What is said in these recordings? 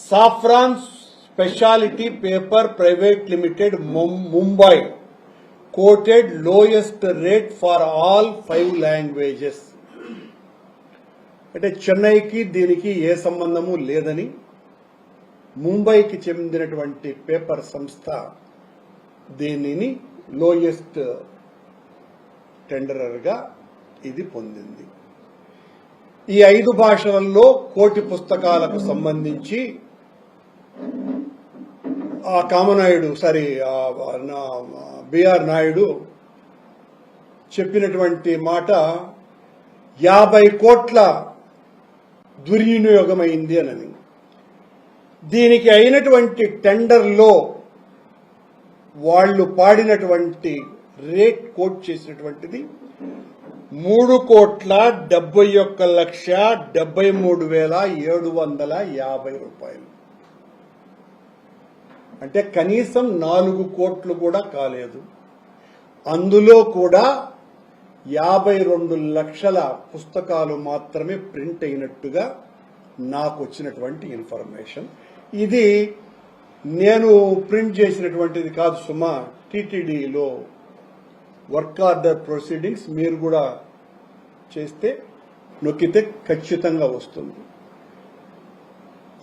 Safran Specialty Paper Private Limited, Mumbai, quoted lowest rate for all 5 languages. అంటే చెన్నైకి దీనికి ఏ సంబంధము లేదని ముంబైకి చెందినటువంటి పేపర్ సంస్థ దీనిని లోయెస్ట్ టెండరర్గా ఇది పొందింది. ఈ 5 భాషలలో కోటి పుస్తకాలకు సంబంధించి బిఆర్ నాయుడు చెప్పినటువంటి మాట 50 కోట్ల దుర్వినియోగమైంది అని. దీనికి అయినటువంటి టెండర్లో వాళ్ళు పాడినటువంటి రేట్ కోట్ చేసినటువంటిది 3,71,73,750 రూపాయలు. అంటే కనీసం 4 కోట్లు కూడా కాలేదు. అందులో కూడా 52 లక్షల పుస్తకాలు మాత్రమే ప్రింట్ అయినట్టుగా నాకు వచ్చినటువంటి ఇన్ఫర్మేషన్. ఇది నేను ప్రింట్ చేసినటువంటిది కాదు సుమా, టీటీడీలో వర్క్ ఆర్డర్ ప్రొసీడింగ్స్ మీరు కూడా చేస్తే నొక్కితే ఖచ్చితంగా వస్తుంది.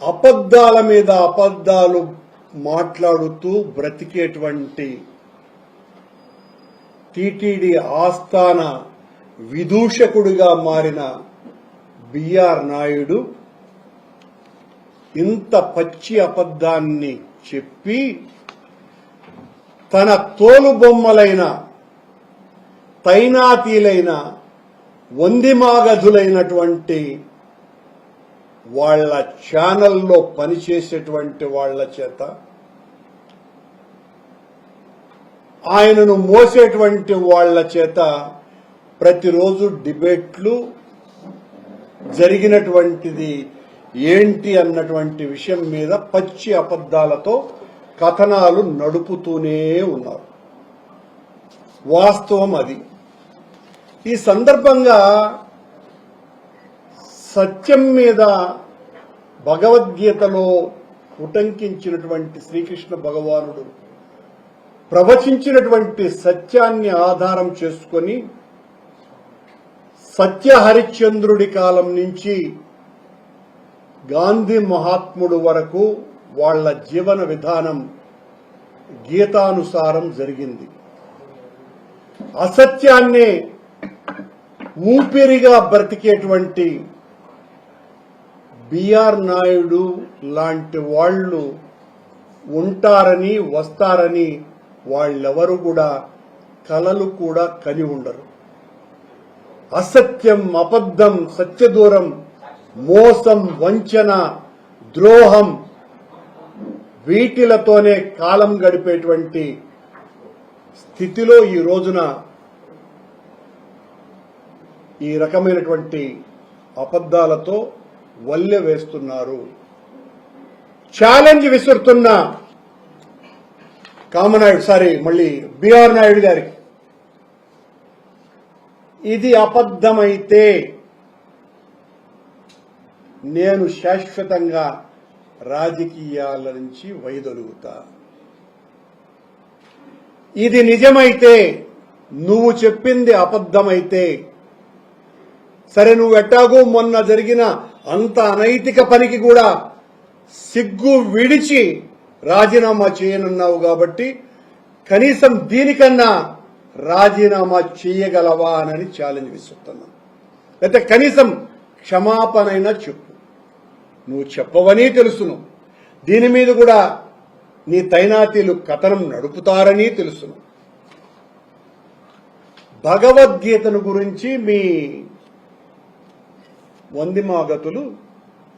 అబద్ధాల మీద అబద్ధాలు మాట్లాడుతూ బ్రతికేటువంటి టీటీడీ ఆస్థాన విదూషకుడిగా మారిన బిఆర్ నాయుడు ఇంత పచ్చి అబద్ధాన్ని చెప్పి తన తోలుబొమ్మలైన తైనాతీలైన వందిమాగధులైనటువంటి వాళ్ల ఛానల్లో పనిచేసేటువంటి వాళ్ల చేత, ఆయనను మోసేటువంటి వాళ్ల చేత ప్రతిరోజు డిబేట్లు జరిగినటువంటిది ఏంటి అన్నటువంటి విషయం మీద పచ్చి అబద్ధాలతో కథనాలు నడుపుతూనే ఉన్నారు. వాస్తవం అది. ఈ సందర్భంగా సత్యం మీద భగవద్గీతలో ఉటంకించినటువంటి శ్రీకృష్ణ భగవానుడు ప్రవచించినటువంటి సత్యాన్ని ఆధారం చేసుకొని సత్య హరిశ్చంద్రుడి కాలం నుంచి గాంధీ మహాత్ముడు వరకు వాళ్ల జీవన విధానం గీతానుసారం జరిగింది. అసత్యాన్నే ఊపిరిగా బ్రతికేటువంటి బిఆర్ నాయుడు లాంటి వాళ్ళు ఉంటారని వస్తారని వాళ్ళెవరు కూడా కలలు కూడా కని ఉండరు. అసత్యం, అబద్ధం, సత్యదూరం, మోసం, వంచన, ద్రోహం వీటిలతోనే కాలం గడిపేటువంటి స్థితిలో ఈ రోజున ఈ రకమైనటువంటి అబద్ధాలతో వల్లె వేస్తున్నారు. ఛాలెంజ్ విసురుతున్న బిఆర్ నాయుడు గారికి, ఇది అబద్ధమైతే నేను శాశ్వతంగా రాజకీయాల నుంచి వైదొలుగుతా. ఇది నిజమైతే, నువ్వు చెప్పింది అబద్ధమైతే సరే, నువ్వు ఎట్టాగో మొన్న జరిగిన అంత అనైతిక పనికి కూడా సిగ్గు విడిచి రాజీనామా చేయనున్నావు కాబట్టి కనీసం దీనికన్నా రాజీనామా చేయగలవా అని ఛాలెంజ్ విసురుతున్నా. అయితే కనీసం క్షమాపణైనా చెప్పు. నువ్వు చెప్పవని తెలుసును, దీని మీద కూడా నీ తైనాతీలు కథనం నడుపుతారని తెలుసును. భగవద్గీతను గురించి మీ వందిమాగతులు,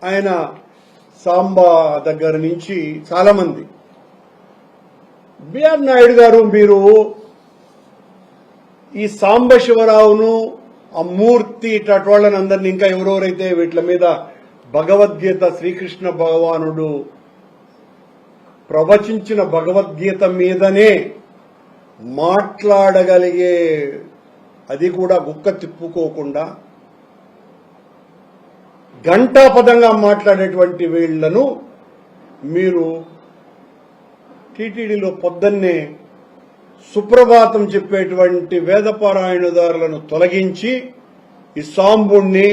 ఆయన సాంబా దగ్గర నుంచి చాలా మంది, బిఆర్ నాయుడు గారు మీరు ఈ సాంబశివరావును, ఆ మూర్తి ఇట్లాంటి వాళ్ళని అందరినీ ఇంకా ఎవరెవరైతే వీటి మీద భగవద్గీత శ్రీకృష్ణ భగవానుడు ప్రవచించిన భగవద్గీత మీదనే మాట్లాడగలిగే, అది కూడా గుక్క తిప్పుకోకుండా గంటాపదంగా మాట్లాడేటువంటి వీళ్లను మీరు టీటీడీలో పొద్దున్నే సుప్రభాతం చెప్పేటువంటి వేదపారాయణదారులను తొలగించి ఈ సాంబుణ్ణి,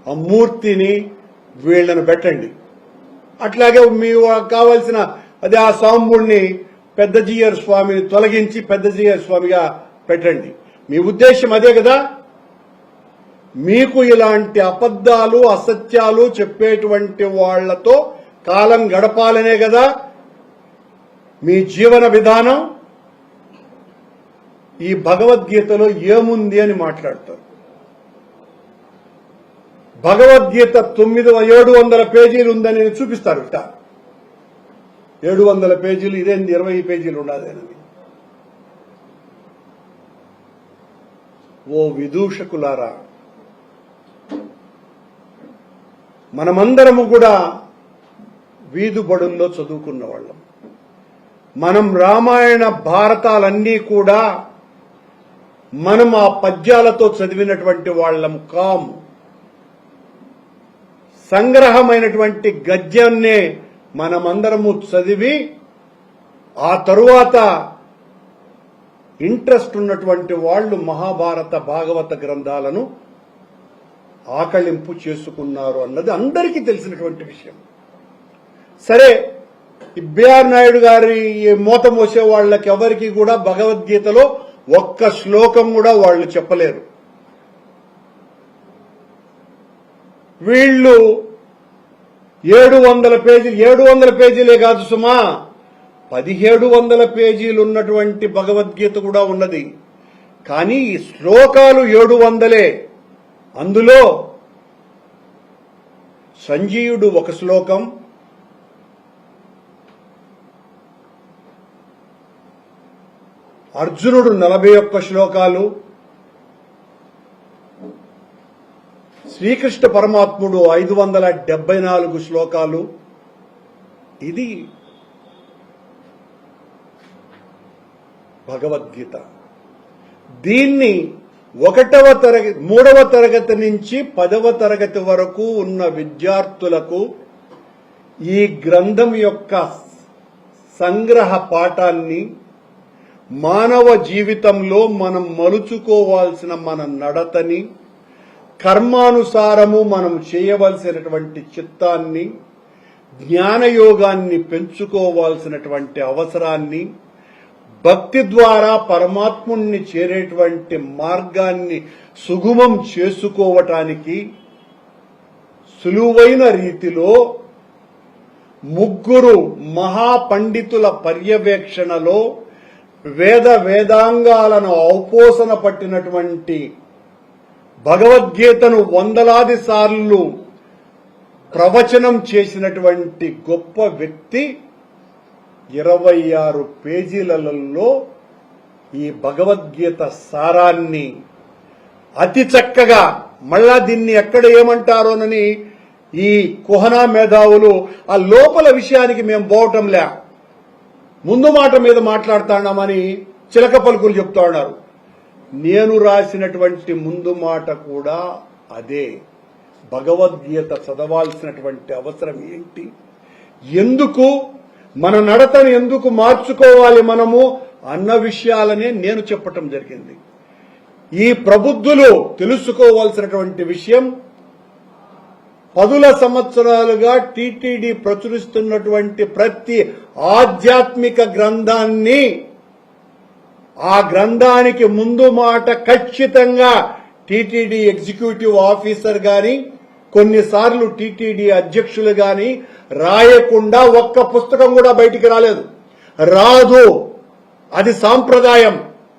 ఆ మూర్తిని, వీళ్లను పెట్టండి. అట్లాగే మీకు కావలసిన అదే ఆ సాంబుణ్ణి పెద్ద జీయర్ స్వామిని తొలగించి పెద్ద జీయర్ స్వామిగా పెట్టండి. మీ ఉద్దేశం అదే కదా? మీకు ఇలాంటి అబద్ధాలు, అసత్యాలు చెప్పేటువంటి వాళ్లతో కాలం గడపాలనే కదా మీ జీవన విధానం. ఈ భగవద్గీతలో ఏముంది అని మాట్లాడతారు. భగవద్గీత 700 పేజీలు ఉందని చూపిస్తారు. 700 పేజీలు, ఇదేంది 20 పేజీలు ఉండదేనని. ఓ విదూషకులారా, మనమందరము కూడా వీధుబడుల్లో చదువుకున్న వాళ్ళం. మనం రామాయణ భారతాలన్నీ కూడా మనం ఆ పద్యాలతో చదివినటువంటి వాళ్ళం కాము. సంగ్రహమైనటువంటి గద్యాన్నే మనమందరము చదివి ఆ తరువాత ఇంట్రెస్ట్ ఉన్నటువంటి వాళ్ళు మహాభారత, భాగవత గ్రంథాలను ఆకళింపు చేసుకున్నారు అన్నది అందరికీ తెలిసినటువంటి విషయం. సరే, బిఆర్ నాయుడు గారి మోత మోసే వాళ్ళకి ఎవరికి కూడా భగవద్గీతలో ఒక్క శ్లోకం కూడా వాళ్ళు చెప్పలేరు. వీళ్ళు 700 పేజీలే కాదు సుమా, 1700 పేజీలు ఉన్నటువంటి భగవద్గీత కూడా ఉన్నది. కానీ ఈ శ్లోకాలు 700. అందులో సంజీవుడు ఒక శ్లోకం, అర్జునుడు 41 శ్లోకాలు, శ్రీకృష్ణ పరమాత్ముడు 574 శ్లోకాలు. ఇది భగవద్గీత. దీన్ని 1వ తరగతి, 3వ తరగతి నుంచి 10వ తరగతి వరకు ఉన్న విద్యార్థులకు ఈ గ్రంథం యొక్క సంగ్రహ పాఠాన్ని, మానవ జీవితంలో మనం మలుచుకోవాల్సిన మన నడతని, కర్మానుసారము మనం చేయవలసినటువంటి చిత్తాన్ని, జ్ఞానయోగాన్ని పెంచుకోవాల్సినటువంటి అవసరాన్ని, భక్తి ద్వారా పరమాత్ముణ్ణి చేరేటువంటి మార్గాన్ని సుగమం చేసుకోవటానికి సులువైన రీతిలో 3 మహాపండితుల పర్యవేక్షణలో వేదాంగాలను ఔపోసన పట్టినటువంటి భగవద్గీతను వందలాది సార్లు ప్రవచనం చేసినటువంటి గొప్ప వ్యక్తి 26 పేజీలలో ఈ భగవద్గీత సారాన్ని అతి చక్కగా, మళ్ళా దీన్ని ఎక్కడ ఏమంటారోనని ఈ కుహనా మేధావులు ఆ లోపల విషయానికి మేము పోవటంలే, ముందు మాట మీద మాట్లాడుతున్నామని చిలక పలుకులు చెప్తా ఉన్నారు. నేను రాసినటువంటి ముందు మాట కూడా అదే. భగవద్గీత చదవాల్సినటువంటి అవసరం ఏంటి, ఎందుకు మన నడతను ఎందుకు మార్చుకోవాలి మనము అన్న విషయాలనే నేను చెప్పటం జరిగింది. ఈ ప్రబుద్ధులు తెలుసుకోవాల్సినటువంటి విషయం, 10 సంవత్సరాలుగా టీటీడీ ప్రచురిస్తున్నటువంటి ప్రతి ఆధ్యాత్మిక గ్రంథాన్ని, ఆ గ్రంథానికి ముందు మాట ఖచ్చితంగా టీటీడీ ఎగ్జిక్యూటివ్ ఆఫీసర్ గాని, కొన్నిసార్లు టీటీడీ అధ్యక్షులు గాని రాయకుండా ఒక్క పుస్తకం కూడా బయటికి రాలేదు. రాదు, అది సాంప్రదాయం.